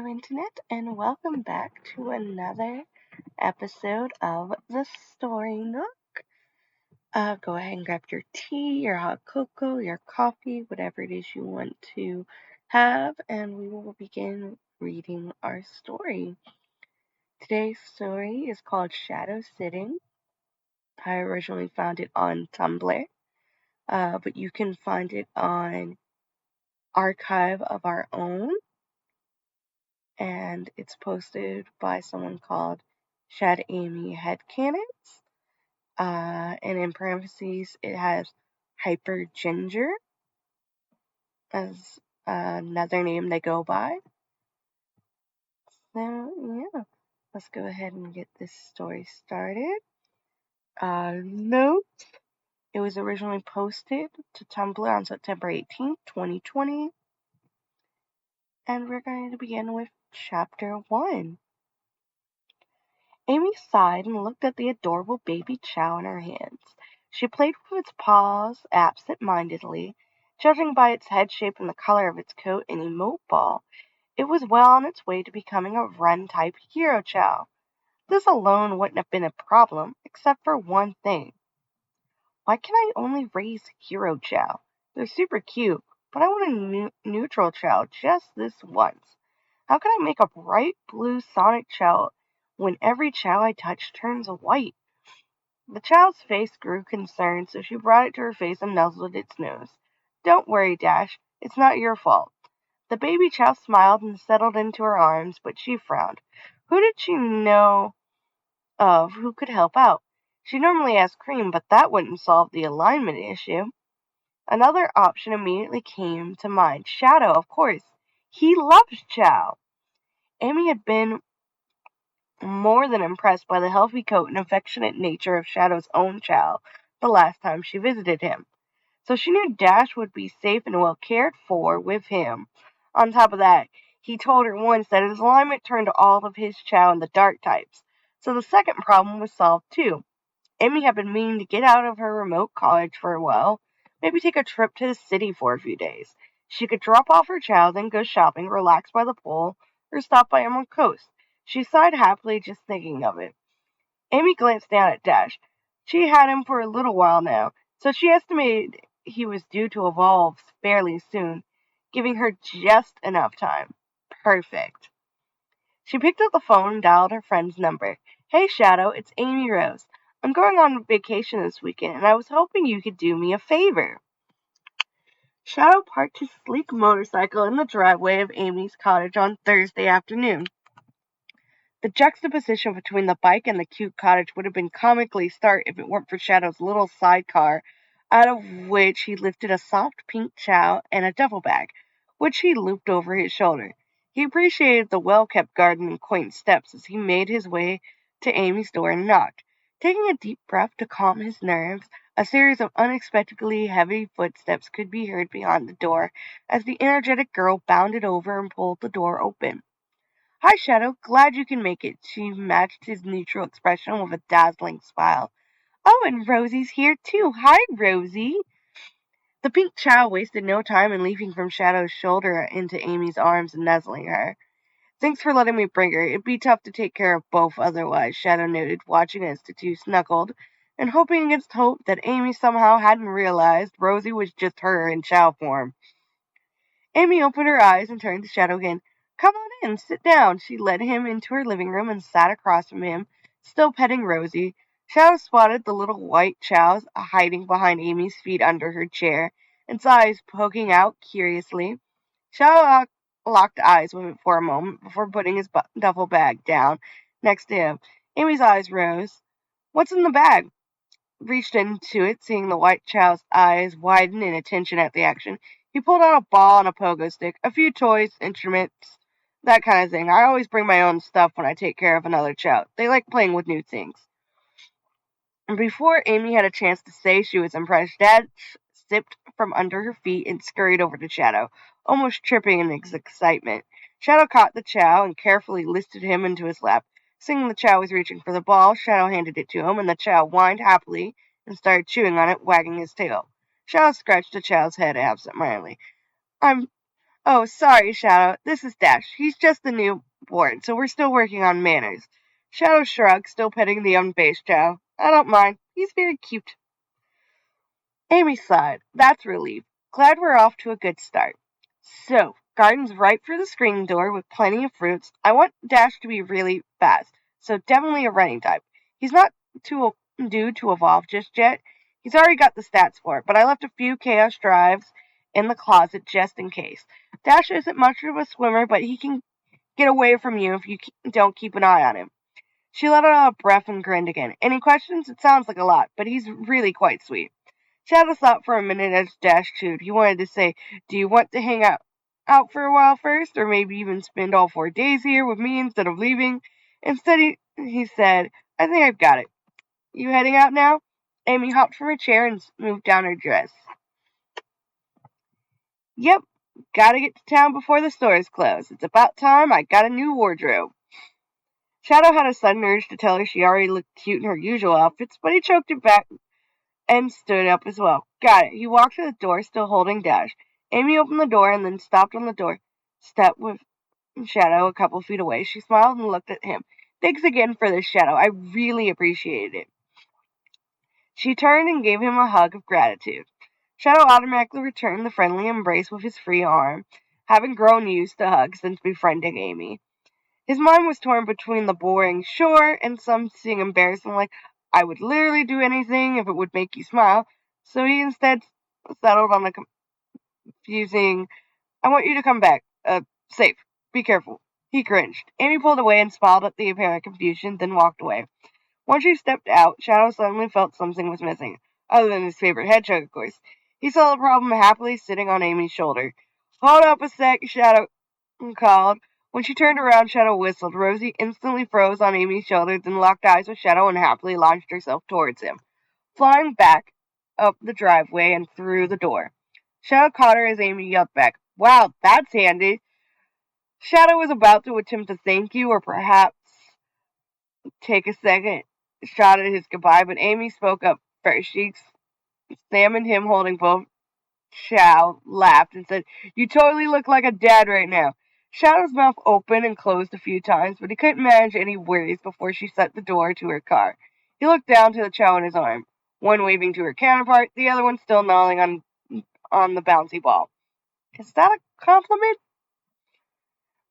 Hello, Internet, and welcome back to another episode of the Story Nook. Go ahead and grab your tea, your hot cocoa, your coffee, whatever it is you want to have, and we will begin reading our story. Today's story is called Shadow Sitting. I originally found it on Tumblr, but you can find it on Archive of Our Own. And it's posted by someone called ShadAmyHeadcanons. And in parentheses, it has Hyper Ginger as another name they go by. So, yeah, let's go ahead and get this story started. Note, it was originally posted to Tumblr on September 18th, 2020. And we're going to begin with Chapter 1. Amy sighed and looked at the adorable baby Chow in her hands. She played with its paws absent-mindedly, judging by its head shape and the color of its coat and emote ball. It was well on its way to becoming a run-type hero Chow. This alone wouldn't have been a problem, except for one thing. Why can I only raise hero Chow? They're super cute, but I want a neutral Chow just this once. How can I make a bright blue Sonic Chow when every Chow I touch turns white? The Chow's face grew concerned, so she brought it to her face and nuzzled its nose. Don't worry, Dash. It's not your fault. The baby Chow smiled and settled into her arms, but she frowned. Who did she know of who could help out? She normally asked Cream, but that wouldn't solve the alignment issue. Another option immediately came to mind. Shadow, of course. He loves Chow. Amy had been more than impressed by the healthy coat and affectionate nature of Shadow's own Chow the last time she visited him. So she knew Dash would be safe and well cared for with him. On top of that, he told her once that his alignment turned all of his Chow into dark types. So the second problem was solved too. Amy had been meaning to get out of her remote cottage for a while, maybe take a trip to the city for a few days. She could drop off her Chow, then go shopping, relax by the pool, or stop by Emerald Coast. She sighed happily just thinking of it. Amy glanced down at Dash. She had him for a little while now, so she estimated he was due to evolve fairly soon, giving her just enough time. Perfect. She picked up the phone and dialed her friend's number. Hey, Shadow, it's Amy Rose. I'm going on vacation this weekend, and I was hoping you could do me a favor. Shadow parked his sleek motorcycle in the driveway of Amy's cottage on Thursday afternoon. The juxtaposition between the bike and the cute cottage would have been comically stark if it weren't for Shadow's little sidecar, out of which he lifted a soft pink Chow and a duffel bag, which he looped over his shoulder. He appreciated the well-kept garden and quaint steps as he made his way to Amy's door and knocked. Taking a deep breath to calm his nerves, a series of unexpectedly heavy footsteps could be heard beyond the door as the energetic girl bounded over and pulled the door open. Hi, Shadow. Glad you can make it. She matched his neutral expression with a dazzling smile. Oh, and Rosie's here, too. Hi, Rosie. The pink child wasted no time in leaping from Shadow's shoulder into Amy's arms and nuzzling her. Thanks for letting me bring her. It'd be tough to take care of both otherwise, Shadow noted, watching as the two snuggled, and hoping against hope that Amy somehow hadn't realized Rosie was just her in Chow form. Amy opened her eyes and turned to Shadow again. Come on in, sit down. She led him into her living room and sat across from him, still petting Rosie. Shadow spotted the little white Chows hiding behind Amy's feet under her chair, its eyes poking out curiously. Shadow locked eyes with it for a moment before putting his duffel bag down next to him. Amy's eyes rose. What's in the bag? Reached into it, seeing the white chow's eyes widen in attention at the action. He pulled out a ball and a pogo stick, a few toys, instruments, that kind of thing. I always bring my own stuff when I take care of another chow. They like playing with new things. And before Amy had a chance to say she was impressed, Dad slipped from under her feet and scurried over to Shadow, almost tripping in his excitement. Shadow caught the chow and carefully lifted him into his lap. Seeing the chow was reaching for the ball, Shadow handed it to him, and the chow whined happily and started chewing on it, wagging his tail. Shadow scratched the chow's head absentmindedly. I'm Oh, sorry, Shadow. This is Dash. He's just a newborn, so we're still working on manners. Shadow shrugged, still petting the unfazed Chow. I don't mind. He's very cute. Amy sighed. That's relief. Glad we're off to a good start. So, garden's right for the screen door with plenty of fruits. I want Dash to be really fast, so definitely a running type. He's not too due to evolve just yet. He's already got the stats for it, but I left a few chaos drives in the closet just in case. Dash isn't much of a swimmer, but he can get away from you if you don't keep an eye on him. She let out a breath and grinned again. Any questions? It sounds like a lot, but he's really quite sweet. Shadow thought for a minute as Dash chewed. He wanted to say, do you want to hang out for a while first, or maybe even spend all 4 days here with me instead of leaving? Instead, he said, I think I've got it. You heading out now? Amy hopped from her chair and moved down her dress. Yep, gotta get to town before the stores close. It's about time I got a new wardrobe. Shadow had a sudden urge to tell her she already looked cute in her usual outfits, but he choked it back and stood up as well. Got it. He walked to the door, still holding Dash. Amy opened the door and then stopped on the door step with Shadow a couple feet away. She smiled and looked at him. Thanks again for this, Shadow. I really appreciated it. She turned and gave him a hug of gratitude. Shadow automatically returned the friendly embrace with his free arm, having grown used to hugs since befriending Amy. His mind was torn between the boring sure and something embarrassing like, I would literally do anything if it would make you smile. So he instead settled on the confusing, I want you to come back. Safe. Be careful. He cringed. Amy pulled away and smiled at the apparent confusion, then walked away. Once she stepped out, Shadow suddenly felt something was missing, other than his favorite hedgehog, of course. He saw the problem happily sitting on Amy's shoulder. Hold up a sec, Shadow called. When she turned around, Shadow whistled. Rosie instantly froze on Amy's shoulder, then locked eyes with Shadow and happily launched herself towards him, flying back up the driveway and through the door. Shadow caught her as Amy yelled back, Wow, that's handy. Shadow was about to attempt to thank you or perhaps take a second shot at his goodbye, but Amy spoke up first. She examined him holding both. Chow laughed and said, You totally look like a dad right now. Shadow's mouth opened and closed a few times, but he couldn't manage any worries before she shut the door to her car. He looked down to the Chow in his arm, one waving to her counterpart, the other one still gnawing on the bouncy ball. Is that a compliment?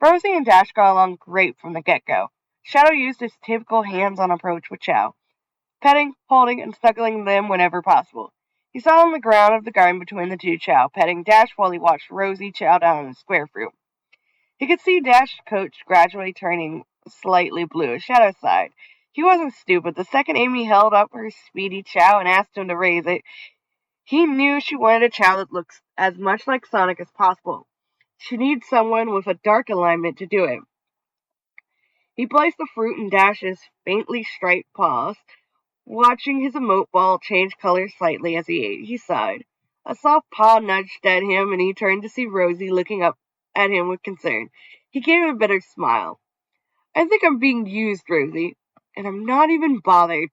Rosie and Dash got along great from the get-go. Shadow used his typical hands-on approach with Chow, petting, holding, and snuggling them whenever possible. He sat on the ground of the garden between the two Chow, petting Dash while he watched Rosie chow down on his square fruit. He could see Dash's coat gradually turning slightly blue as Shadow sighed. He wasn't stupid. The second Amy held up her speedy Chow and asked him to raise it, he knew she wanted a Chow that looks as much like Sonic as possible. She needs someone with a dark alignment to do it. He placed the fruit in Dash's faintly striped paws. Watching his emote ball change color slightly as he ate, he sighed. A soft paw nudged at him, and he turned to see Rosie looking up at him with concern. He gave him a bitter smile. I think I'm being used, Rosie, and I'm not even bothered.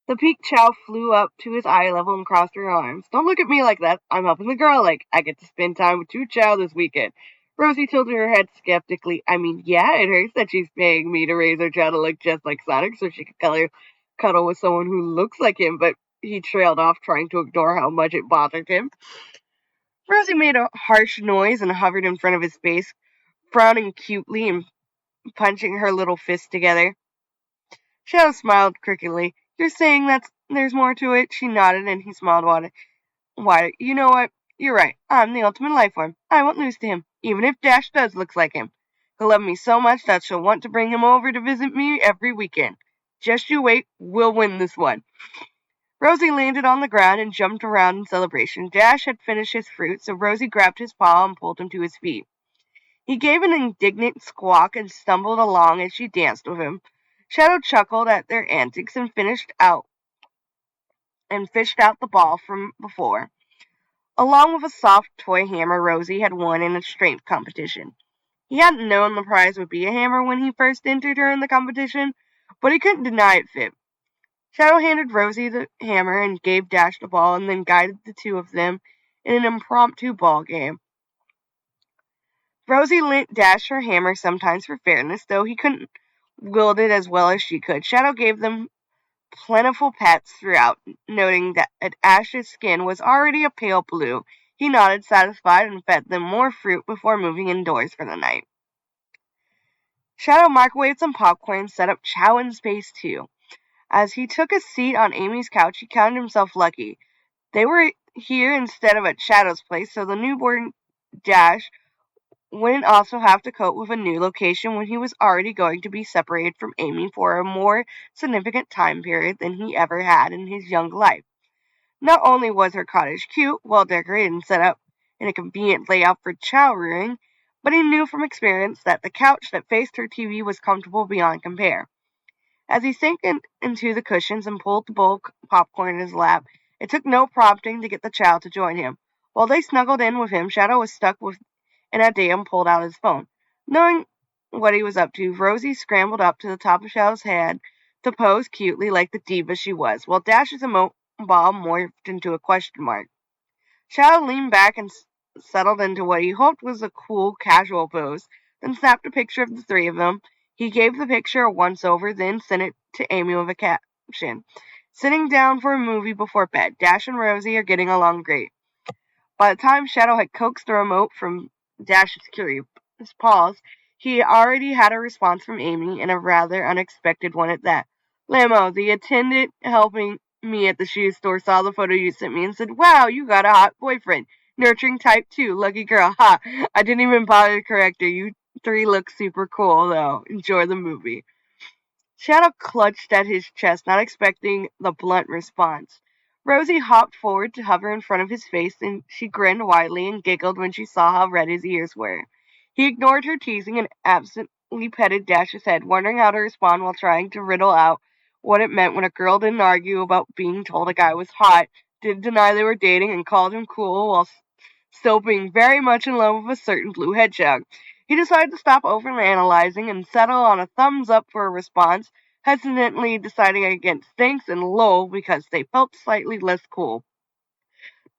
The peaked Chow flew up to his eye level and crossed her arms. Don't look at me like that. I'm helping the girl. I get to spend time with two Chow this weekend. Rosie tilted her head skeptically. I mean, yeah, it hurts that she's paying me to raise her child to look just like Sonic so she could cuddle with someone who looks like him, but he trailed off, trying to ignore how much it bothered him. Rosie made a harsh noise and hovered in front of his face, frowning cutely and punching her little fists together. Shadow smiled crookedly. You're saying there's more to it? She nodded, and he smiled wider. You know what? You're right. I'm the ultimate life form. I won't lose to him, even if Dash does look like him. He'll love me so much that she'll want to bring him over to visit me every weekend. Just you wait. We'll win this one. Rosie landed on the ground and jumped around in celebration. Dash had finished his fruit, so Rosie grabbed his paw and pulled him to his feet. He gave an indignant squawk and stumbled along as she danced with him. Shadow chuckled at their antics and fished out the ball from before, along with a soft toy hammer Rosie had won in a strength competition. He hadn't known the prize would be a hammer when he first entered her in the competition, but he couldn't deny it fit. Shadow handed Rosie the hammer and gave Dash the ball, and then guided the two of them in an impromptu ball game. Rosie lent Dash her hammer sometimes for fairness, though he couldn't wield it as well as she could. Shadow gave them plentiful pets throughout, noting that Ash's skin was already a pale blue. He nodded, satisfied, and fed them more fruit before moving indoors for the night. Shadow microwaved some popcorn and set up Ch1 space too. As he took a seat on Amy's couch, he counted himself lucky. They were here instead of at Shadow's place, so the newborn Dash wouldn't also have to cope with a new location when he was already going to be separated from Amy for a more significant time period than he ever had in his young life. Not only was her cottage cute, well decorated, and set up in a convenient layout for chow rearing, but he knew from experience that the couch that faced her TV was comfortable beyond compare. As he sank into the cushions and pulled the bowl of popcorn in his lap, it took no prompting to get the child to join him. While they snuggled in with him, Shadow was stuck with an idea and pulled out his phone. Knowing what he was up to, Rosie scrambled up to the top of Shadow's head to pose cutely like the diva she was, while Dash's emote ball morphed into a question mark. Shadow leaned back and settled into what he hoped was a cool, casual pose, then snapped a picture of the three of them. He gave the picture a once-over, then sent it to Amy with a caption. Sitting down for a movie before bed. Dash and Rosie are getting along great. By the time Shadow had coaxed the remote from Dash's curious paws, he already had a response from Amy, and a rather unexpected one at that. Lamo, the attendant helping me at the shoe store, saw the photo you sent me and said, "Wow, you got a hot boyfriend. Nurturing type 2. Lucky girl. Ha! I didn't even bother to correct her. You three look super cool, though. Enjoy the movie." Shadow clutched at his chest, not expecting the blunt response. Rosie hopped forward to hover in front of his face, and she grinned widely and giggled when she saw how red his ears were. He ignored her teasing and absently petted Dash's head, wondering how to respond while trying to riddle out what it meant when a girl didn't argue about being told a guy was hot, didn't deny they were dating, and called him cool while still being very much in love with a certain blue hedgehog. He decided to stop overanalyzing and settle on a thumbs up for a response, hesitantly deciding against thanks and lol because they felt slightly less cool.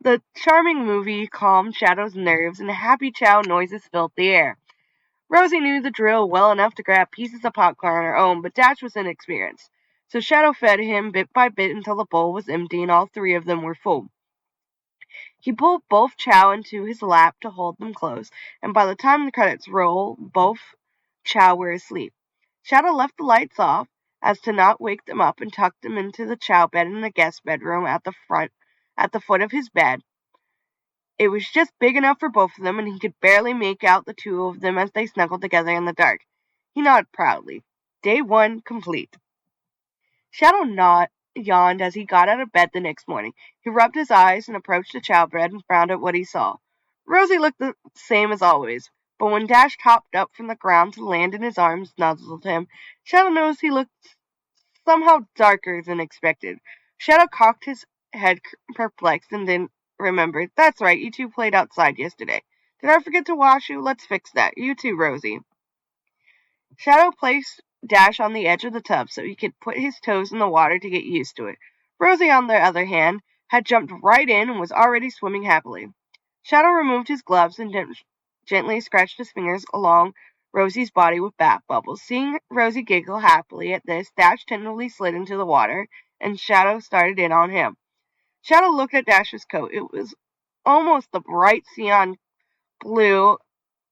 The charming movie calmed Shadow's nerves and happy chow noises filled the air. Rosie knew the drill well enough to grab pieces of popcorn on her own, but Dash was inexperienced. So Shadow fed him bit by bit until the bowl was empty and all three of them were full. He pulled both Chow into his lap to hold them close, and by the time the credits rolled, both Chow were asleep. Shadow left the lights off, as to not wake them up, and tucked them into the Chow bed in the guest bedroom at the foot of his bed. It was just big enough for both of them, and he could barely make out the two of them as they snuggled together in the dark. He nodded proudly. Day 1 complete. Shadow yawned as he got out of bed the next morning. He rubbed his eyes and approached the chow bread and frowned at what he saw. Rosie looked the same as always, but when Dash hopped up from the ground to land in his arms and nuzzled him, Shadow noticed he looked somehow darker than expected. Shadow cocked his head perplexed and then remembered. That's right, you two played outside yesterday. Did I forget to wash you? Let's fix that. You too, Rosie. Shadow placed Dash on the edge of the tub so he could put his toes in the water to get used to it. Rosie, on the other hand, had jumped right in and was already swimming happily. Shadow removed his gloves and gently scratched his fingers along Rosie's body with bath bubbles. Seeing Rosie giggle happily at this, Dash tenderly slid into the water, and Shadow started in on him. Shadow looked at Dash's coat. It was almost the bright cyan blue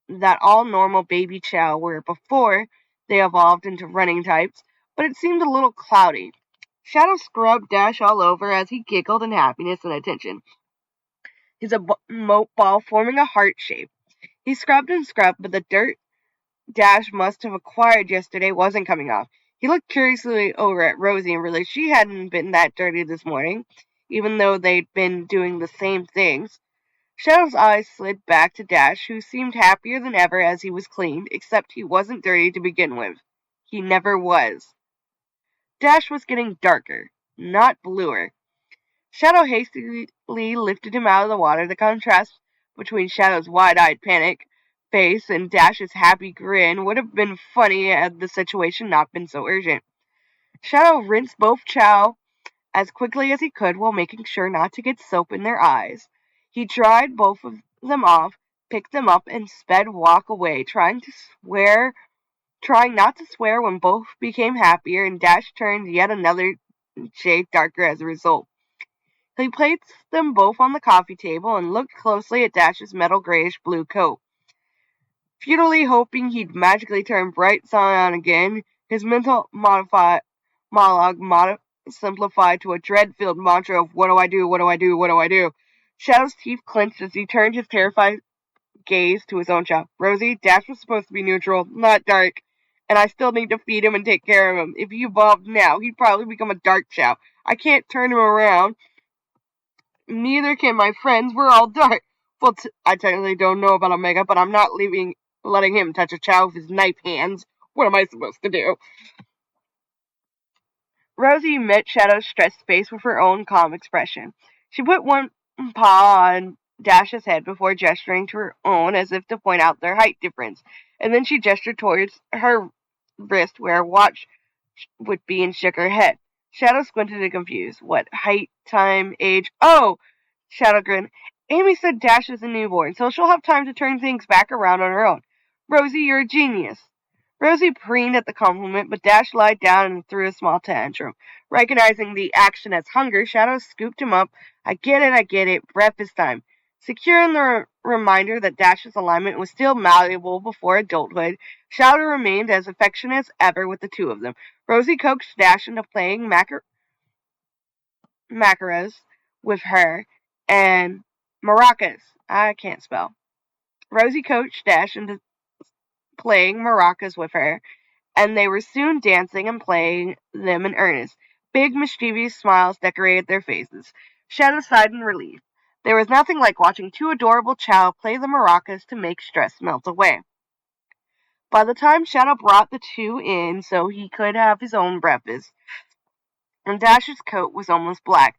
that all normal baby chow were before they evolved into running types, but it seemed a little cloudy. Shadow scrubbed Dash all over as he giggled in happiness and attention, his emote ball forming a heart shape. He scrubbed and scrubbed, but the dirt Dash must have acquired yesterday wasn't coming off. He looked curiously over at Rosie and realized she hadn't been that dirty this morning, even though they'd been doing the same things. Shadow's eyes slid back to Dash, who seemed happier than ever as he was cleaned, except he wasn't dirty to begin with. He never was. Dash was getting darker, not bluer. Shadow hastily lifted him out of the water. The contrast between Shadow's wide-eyed panic face and Dash's happy grin would have been funny had the situation not been so urgent. Shadow rinsed both Chow as quickly as he could while making sure not to get soap in their eyes. He dried both of them off, picked them up and sped walk away, trying not to swear when both became happier, and Dash turned yet another shade darker as a result. He placed them both on the coffee table and looked closely at Dash's metal grayish-blue coat. Futilely hoping he'd magically turn bright sun again, his mental monologue simplified to a dread-filled mantra of "What do I do? What do I do? What do I do?" Shadow's teeth clenched as he turned his terrified gaze to his own child. "Rosie, Dash was supposed to be neutral, not dark. And I still need to feed him and take care of him. If he evolved now, he'd probably become a dark chow. I can't turn him around. Neither can my friends. We're all dark. Well, I technically don't know about Omega, but I'm not letting him touch a chow with his knife hands. What am I supposed to do?" Rosie met Shadow's stressed face with her own calm expression. She put one paw on Dash's head before gesturing to her own as if to point out their height difference, and then she gestured towards her wrist where a watch would be and shook her head. Shadow squinted and confused. "What height, time, age?" "Oh!" Shadow grinned. "Amy said Dash is a newborn, so she'll have time to turn things back around on her own. Rosie, you're a genius." Rosie preened at the compliment, but Dash lied down and threw a small tantrum. Recognizing the action as hunger, Shadow scooped him up. I get it. Breakfast time." Secure in the reminder that Dash's alignment was still malleable before adulthood, Shadow remained as affectionate as ever with the two of them. Rosie coaxed Dash into playing macaras with her, and maracas. I can't spell. Rosie coached Dash into playing maracas with her, and they were soon dancing and playing them in earnest. Big, mischievous smiles decorated their faces. Shadow sighed in relief. There was nothing like watching two adorable chow play the maracas to make stress melt away. By the time Shadow brought the two in so he could have his own breakfast, and Dash's coat was almost black.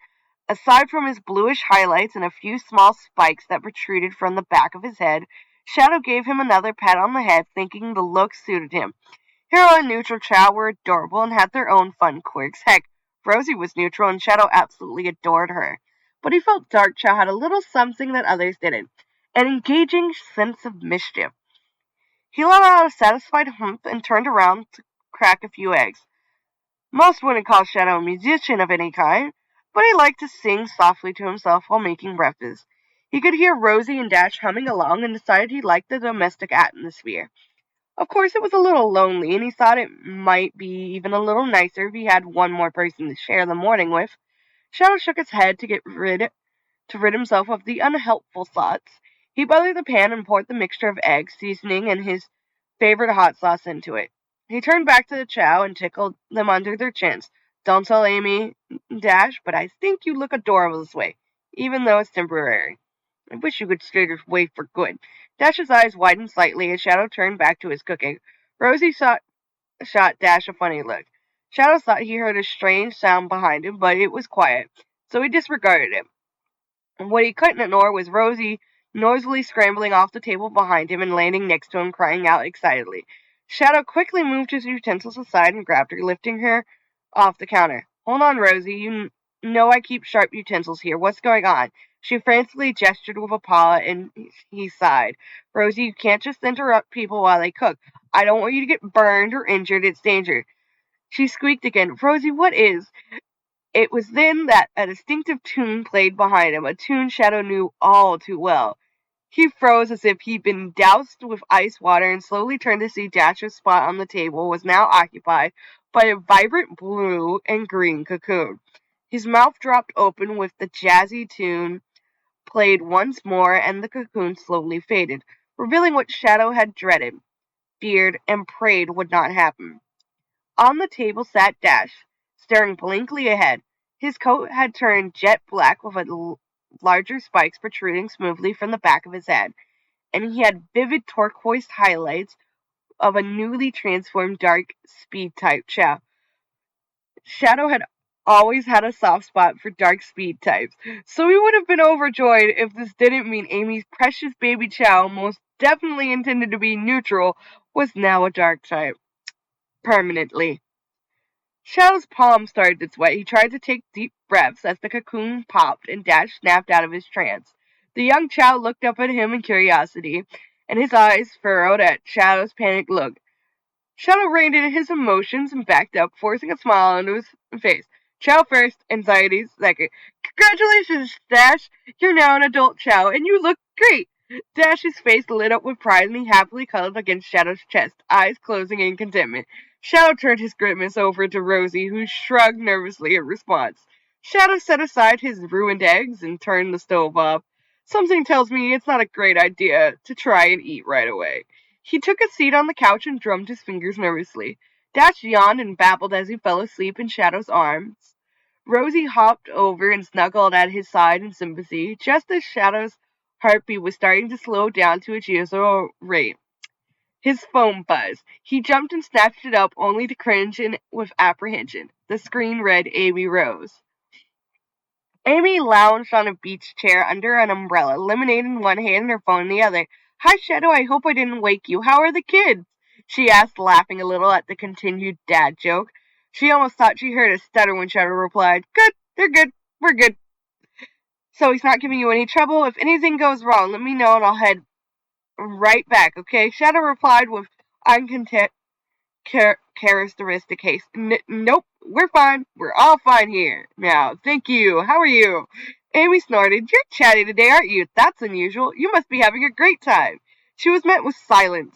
Aside from his bluish highlights and a few small spikes that protruded from the back of his head, Shadow gave him another pat on the head, thinking the look suited him. Hero and Neutral Chow were adorable and had their own fun quirks. Heck, Rosie was neutral and Shadow absolutely adored her. But he felt Dark Chow had a little something that others didn't, an engaging sense of mischief. He let out a satisfied hump and turned around to crack a few eggs. Most wouldn't call Shadow a musician of any kind, but he liked to sing softly to himself while making breakfast. He could hear Rosie and Dash humming along and decided he liked the domestic atmosphere. Of course, it was a little lonely, and he thought it might be even a little nicer if he had one more person to share the morning with. Shadow shook his head to rid himself of the unhelpful thoughts. He buttered the pan and poured the mixture of eggs, seasoning, and his favorite hot sauce into it. He turned back to the chow and tickled them under their chins. "Don't tell Amy, Dash, but I think you look adorable this way, even though it's temporary. I wish you could stay this way for good." Dash's eyes widened slightly as Shadow turned back to his cooking. Rosie shot Dash a funny look. Shadow thought he heard a strange sound behind him, but it was quiet, so he disregarded it. What he couldn't ignore was Rosie noisily scrambling off the table behind him and landing next to him, crying out excitedly. Shadow quickly moved his utensils aside and grabbed her, lifting her off the counter. "Hold on, Rosie. You know I keep sharp utensils here. What's going on?" She frantically gestured with a paw, and he sighed. "Rosie, you can't just interrupt people while they cook. I don't want you to get burned or injured. It's danger." She squeaked again. "Rosie, what is?" It was then that a distinctive tune played behind him, a tune Shadow knew all too well. He froze as if he'd been doused with ice water and slowly turned to see Dash's spot on the table was now occupied by a vibrant blue and green cocoon. His mouth dropped open with the jazzy tune played once more, and the cocoon slowly faded, revealing what Shadow had dreaded, feared, and prayed would not happen. On the table sat Dash, staring blankly ahead. His coat had turned jet black with larger spikes protruding smoothly from the back of his head, and he had vivid turquoise highlights of a newly transformed dark speed type chow. Shadow had always had a soft spot for dark speed types, so he would have been overjoyed if this didn't mean Amy's precious baby chow, most definitely intended to be neutral, was now a dark type. Permanently. Shadow's palm started to sweat. He tried to take deep breaths as the cocoon popped and Dash snapped out of his trance. The young Chow looked up at him in curiosity, and his eyes furrowed at Shadow's panicked look. Shadow reined in his emotions and backed up, forcing a smile onto his face. Chow first, anxiety second. Congratulations, Dash! You're now an adult Chow, and you look great! Dash's face lit up with pride, and he happily cuddled against Shadow's chest, eyes closing in contentment. Shadow turned his grimace over to Rosie, who shrugged nervously in response. Shadow set aside his ruined eggs and turned the stove off. Something tells me it's not a great idea to try and eat right away. He took a seat on the couch and drummed his fingers nervously. Dash yawned and babbled as he fell asleep in Shadow's arms. Rosie hopped over and snuggled at his side in sympathy, just as Shadow's heartbeat was starting to slow down to its usual rate. His phone buzzed. He jumped and snatched it up, only to cringe with apprehension. The screen read Amy Rose. Amy lounged on a beach chair under an umbrella, lemonade in one hand and her phone in the other. Hi, Shadow, I hope I didn't wake you. How are the kids? She asked, laughing a little at the continued dad joke. She almost thought she heard a stutter when Shadow replied, Good, they're good, we're good. So he's not giving you any trouble? If anything goes wrong, let me know and I'll head right back, okay? Shadow replied with uncontent characteristic haste. Nope, we're fine. We're all fine here. Now, thank you. How are you? Amy snorted. You're chatty today, aren't you? That's unusual. You must be having a great time. She was met with silence.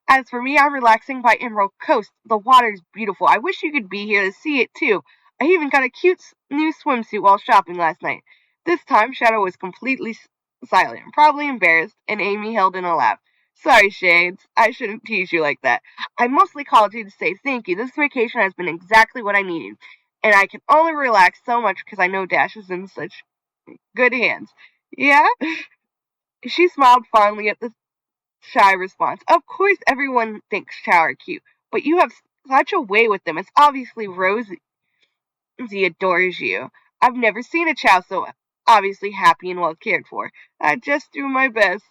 As for me, I'm relaxing by Emerald Coast. The water's beautiful. I wish you could be here to see it, too. I even got a cute new swimsuit while shopping last night. This time, Shadow was completely silent, probably embarrassed, and Amy held in a laugh. Sorry, Shades. I shouldn't tease you like that. I mostly called you to say thank you. This vacation has been exactly what I needed. And I can only relax so much because I know Dash is in such good hands. Yeah? She smiled fondly at the shy response. Of course everyone thinks Chow are cute, but you have such a way with them. It's obviously Rosie adores you. I've never seen a Chow so obviously happy and well cared for. I just do my best.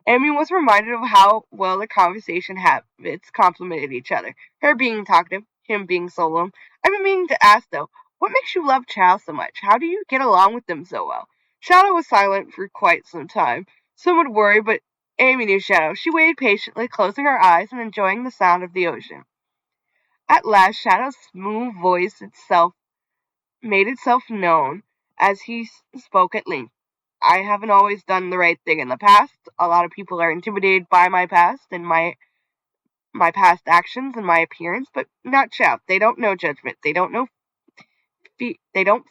Amy was reminded of how well the conversation habits complemented each other. Her being talkative, him being solemn. I've been meaning to ask though, what makes you love Chow so much? How do you get along with them so well? Shadow was silent for quite some time. Some would worry, but Amy knew Shadow. She waited patiently, closing her eyes and enjoying the sound of the ocean. At last, Shadow's smooth voice made itself known as he spoke at length. I haven't always done the right thing in the past. A lot of people are intimidated by my past and my past actions and my appearance, but not Chow. They don't know judgment. They don't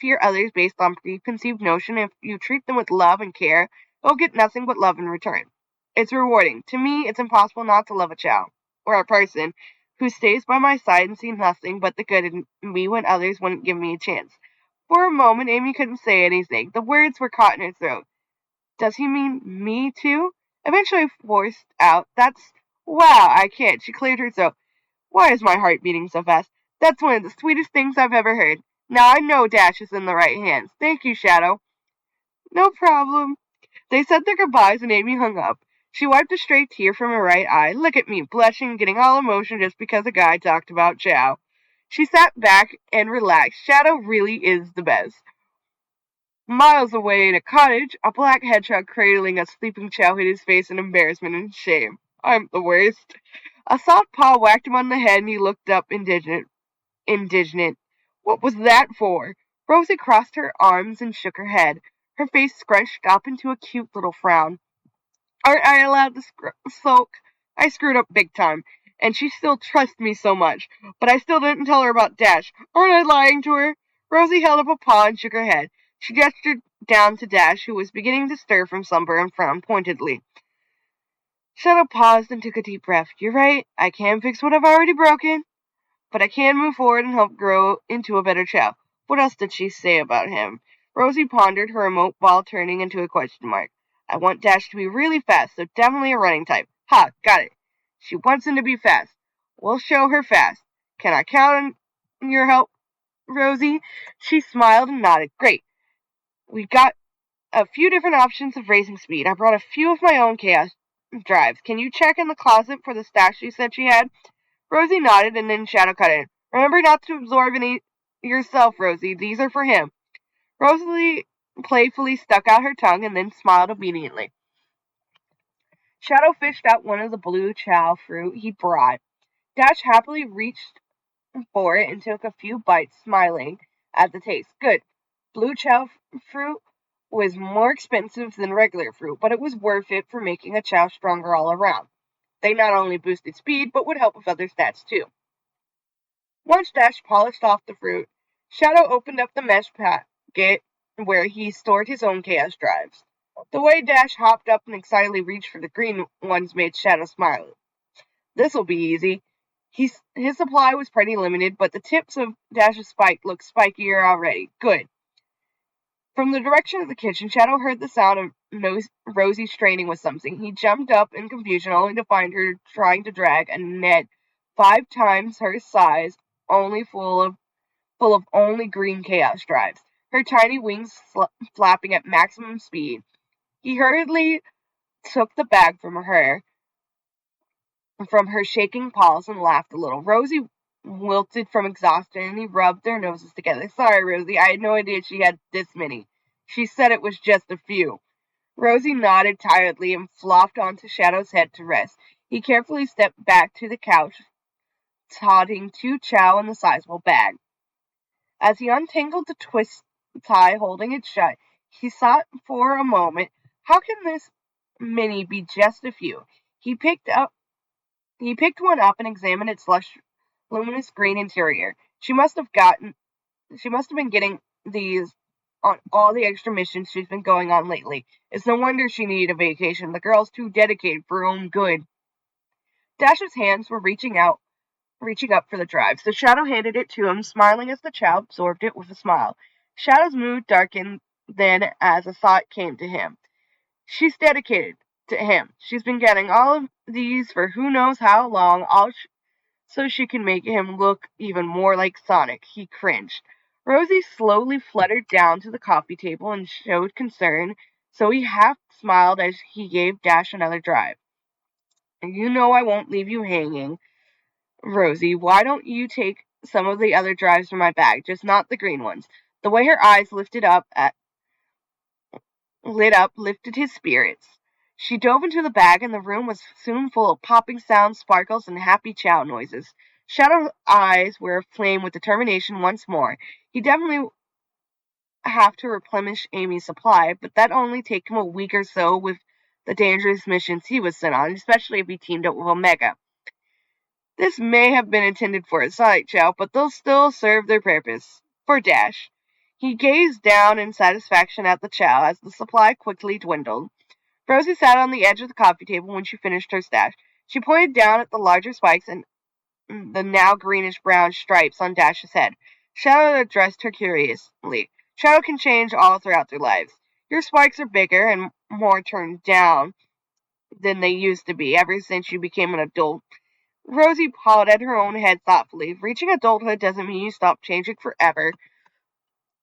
fear others based on preconceived notion. If you treat them with love and care, they'll get nothing but love in return. It's rewarding. To me, it's impossible not to love a Chow or a person who stays by my side and sees nothing but the good in me when others wouldn't give me a chance. For a moment, Amy couldn't say anything. The words were caught in her throat. Does he mean me too? Eventually forced out, That's wow, I can't. She cleared her throat. Why is my heart beating so fast? That's one of the sweetest things I've ever heard. Now I know Dash is in the right hands. Thank you, Shadow. No problem. They said their goodbyes and Amy hung up. She wiped a stray tear from her right eye. Look at me, blushing, getting all emotion just because a guy talked about Chow. She sat back and relaxed. Shadow really is the best. Miles away in a cottage, a black hedgehog cradling a sleeping Chow hid his face in embarrassment and shame. I'm the worst. A soft paw whacked him on the head and he looked up indignant. What was that for? Rosie crossed her arms and shook her head. Her face scrunched up into a cute little frown. Aren't I allowed to sulk? I screwed up big time, and she still trusts me so much. But I still didn't tell her about Dash. Aren't I lying to her? Rosie held up a paw and shook her head. She gestured down to Dash, who was beginning to stir from slumber, and frowned pointedly. Shadow paused and took a deep breath. You're right. I can fix what I've already broken, but I can move forward and help grow into a better Chow. What else did she say about him? Rosie pondered, her remote ball turning into a question mark. I want Dash to be really fast, so definitely a running type. Ha, got it. She wants him to be fast. We'll show her fast. Can I count on your help, Rosie? She smiled and nodded. Great. We got a few different options of racing speed. I brought a few of my own chaos drives. Can you check in the closet for the stash she said she had? Rosie nodded and then Shadow cut in. Remember not to absorb any yourself, Rosie. These are for him. Rosie playfully stuck out her tongue and then smiled obediently. Shadow fished out one of the blue chow fruit he brought. Dash happily reached for it and took a few bites, smiling at the taste. Good. Blue chow fruit was more expensive than regular fruit, but it was worth it for making a chow stronger all around. They not only boosted speed, but would help with other stats too. Once Dash polished off the fruit, Shadow opened up the mesh packet where he stored his own chaos drives. The way Dash hopped up and excitedly reached for the green ones made Shadow smile. This'll be easy. His supply was pretty limited, but the tips of Dash's spike looked spikier already. Good. From the direction of the kitchen, Shadow heard the sound of Rosie straining with something. He jumped up in confusion, only to find her trying to drag a net 5 times her size, only full of only green chaos drives. Her tiny wings flapping at maximum speed. He hurriedly took the bag from her shaking paws and laughed a little. Rosie wilted from exhaustion and he rubbed their noses together. Sorry, Rosie, I had no idea she had this many. She said it was just a few. Rosie nodded tiredly and flopped onto Shadow's head to rest. He carefully stepped back to the couch, toting 2 chow in the sizable bag. As he untangled the twist tie holding it shut, he thought for a moment, how can this many be just a few? He picked one up and examined its luminous green interior. She must have been getting these on all the extra missions she's been going on lately. It's no wonder she needed a vacation. The girl's too dedicated for her own good. Dash's hands were reaching up for the drive, so Shadow handed it to him, smiling as the chow absorbed it with a smile. Shadow's mood darkened then as a thought came to him. She's dedicated to him. She's been getting all of these for who knows how long, so she can make him look even more like Sonic. He cringed. Rosie slowly fluttered down to the coffee table and showed concern, so he half smiled as he gave Dash another drive. You know I won't leave you hanging, Rosie. Why don't you take some of the other drives from my bag, just not the green ones? The way her eyes lit up lifted his spirits. She dove into the bag, and the room was soon full of popping sounds, sparkles, and happy chow noises. Shadow's eyes were aflame with determination once more. He definitely have to replenish Amy's supply, but that'd only take him a week or so with the dangerous missions he was sent on, especially if he teamed up with Omega. This may have been intended for a side chow, but they'll still serve their purpose. For Dash. He gazed down in satisfaction at the chow as the supply quickly dwindled. Rosie sat on the edge of the coffee table when she finished her stash. She pointed down at the larger spikes and the now greenish-brown stripes on Dash's head. Shadow addressed her curiously. Shadow can change all throughout their lives. Your spikes are bigger and more turned down than they used to be ever since you became an adult. Rosie pawed at her own head thoughtfully. Reaching adulthood doesn't mean you stop changing forever.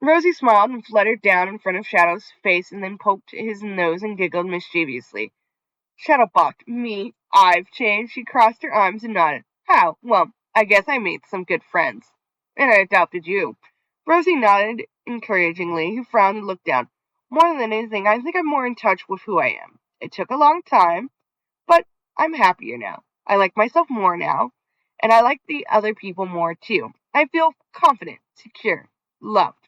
Rosie smiled and fluttered down in front of Shadow's face and then poked his nose and giggled mischievously. Shadow balked. Me? I've changed? She crossed her arms and nodded. How? Well, I guess I made some good friends. And I adopted you. Rosie nodded encouragingly. He frowned and looked down. More than anything, I think I'm more in touch with who I am. It took a long time, but I'm happier now. I like myself more now, and I like the other people more too. I feel confident, secure, loved.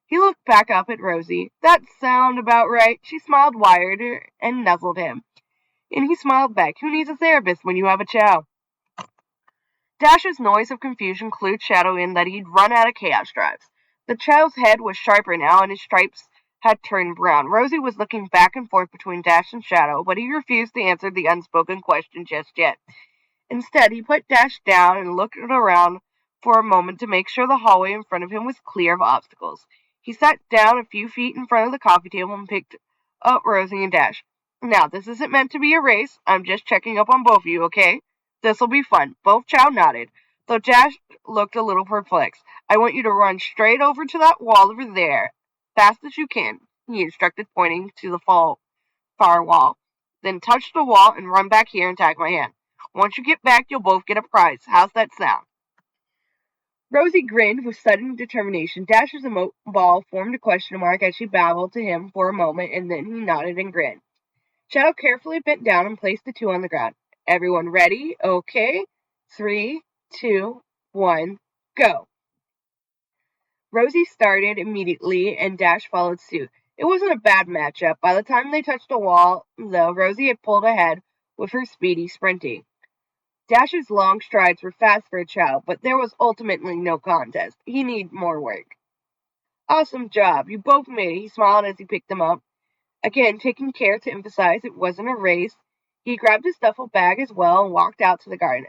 He looked back up at Rosie. That sound about right. She smiled wider and nuzzled him. And he smiled back. Who needs a therapist when you have a chow? Dash's noise of confusion clued Shadow in that he'd run out of chaos drives. The chow's head was sharper now, and his stripes had turned brown. Rosie was looking back and forth between Dash and Shadow, but he refused to answer the unspoken question just yet. Instead, he put Dash down and looked around for a moment to make sure the hallway in front of him was clear of obstacles. He sat down a few feet in front of the coffee table and picked up Rosie and Dash. Now, this isn't meant to be a race. I'm just checking up on both of you, okay? This'll be fun. Both chow nodded, though Dash looked a little perplexed. I want you to run straight over to that wall over there, fast as you can, he instructed, pointing to the far wall. Then touch the wall and run back here and tag my hand. Once you get back, you'll both get a prize. How's that sound? Rosie grinned with sudden determination. Dash's emote ball formed a question mark as she babbled to him for a moment, and then he nodded and grinned. Shadow carefully bent down and placed the two on the ground. Everyone ready? Okay. 3, 2, 1, go. Rosie started immediately, and Dash followed suit. It wasn't a bad matchup. By the time they touched the wall, though, Rosie had pulled ahead with her speedy sprinting. Dash's long strides were fast for a child, but there was ultimately no contest. He needed more work. Awesome job. You both made it, he smiled as he picked them up. Again, taking care to emphasize it wasn't a race, he grabbed his duffel bag as well and walked out to the garden.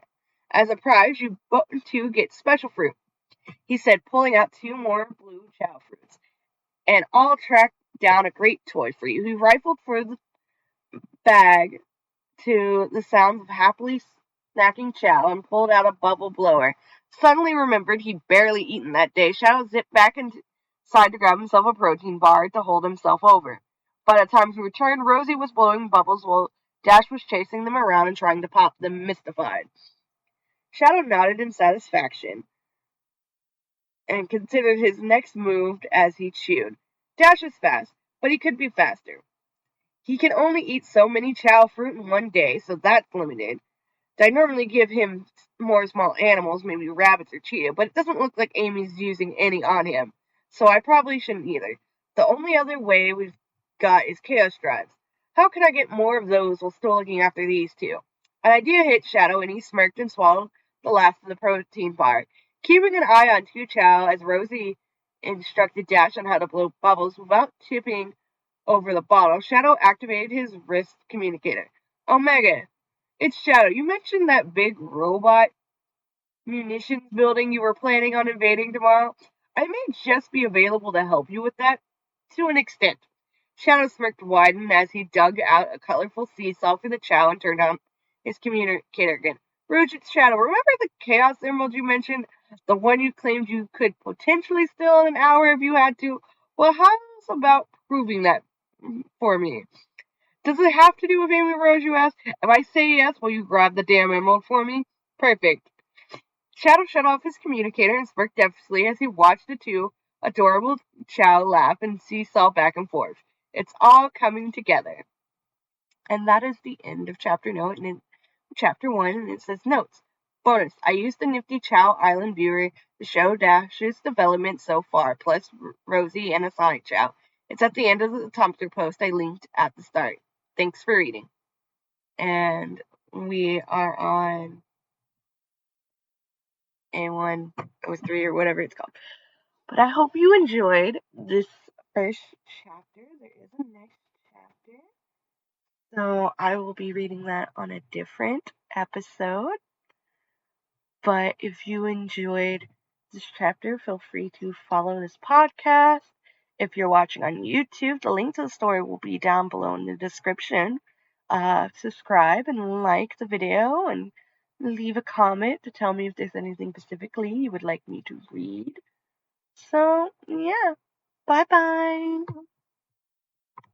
As a prize, you both two get special fruit, he said, pulling out two more blue chow fruits. And I'll track down a great toy for you. He rifled for the bag to the sounds of happily snacking chow and pulled out a bubble blower. Suddenly remembered he'd barely eaten that day. Shadow zipped back inside to grab himself a protein bar to hold himself over. By the time he returned, Rosie was blowing bubbles while Dash was chasing them around and trying to pop them, mystified. Shadow nodded in satisfaction and considered his next move as he chewed. Dash is fast, but he could be faster. He can only eat so many chow fruit in one day, so that's limited. I normally give him more small animals, maybe rabbits or cheetah, but it doesn't look like Amy's using any on him, so I probably shouldn't either. The only other way we've got is chaos drives. How can I get more of those while still looking after these two? An idea hit Shadow, and he smirked and swallowed the last of the protein bar, keeping an eye on Tu Chow as Rosie instructed Dash on how to blow bubbles without tipping over the bottle. Shadow activated his wrist communicator. Omega, it's Shadow. You mentioned that big robot munitions building you were planning on invading tomorrow. I may just be available to help you with that, to an extent. Shadow smirked widen as he dug out a colorful seesaw for the chow and turned on his communicator again. Rouge, it's Shadow. Remember the Chaos Emerald you mentioned? The one you claimed you could potentially steal in an hour if you had to? Well, how's about proving that for me? Does it have to do with Amy Rose, you ask? If I say yes, will you grab the damn emerald for me? Perfect. Shadow shut off his communicator and smirked deliciously as he watched the two adorable Chow laugh and seesaw back and forth. It's all coming together. And that is the end of chapter 1, and it says notes. Bonus, I used the nifty Chow Island viewer to show Dash's development so far, plus Rosie and a Sonic Chow. It's at the end of the Tumblr post I linked at the start. Thanks for reading. And we are on A103 or whatever it's called. But I hope you enjoyed this first chapter. There is a next chapter. So I will be reading that on a different episode. But if you enjoyed this chapter, feel free to follow this podcast. If you're watching on YouTube, the link to the story will be down below in the description. Subscribe and like the video and leave a comment to tell me if there's anything specifically you would like me to read. So, yeah. Bye-bye.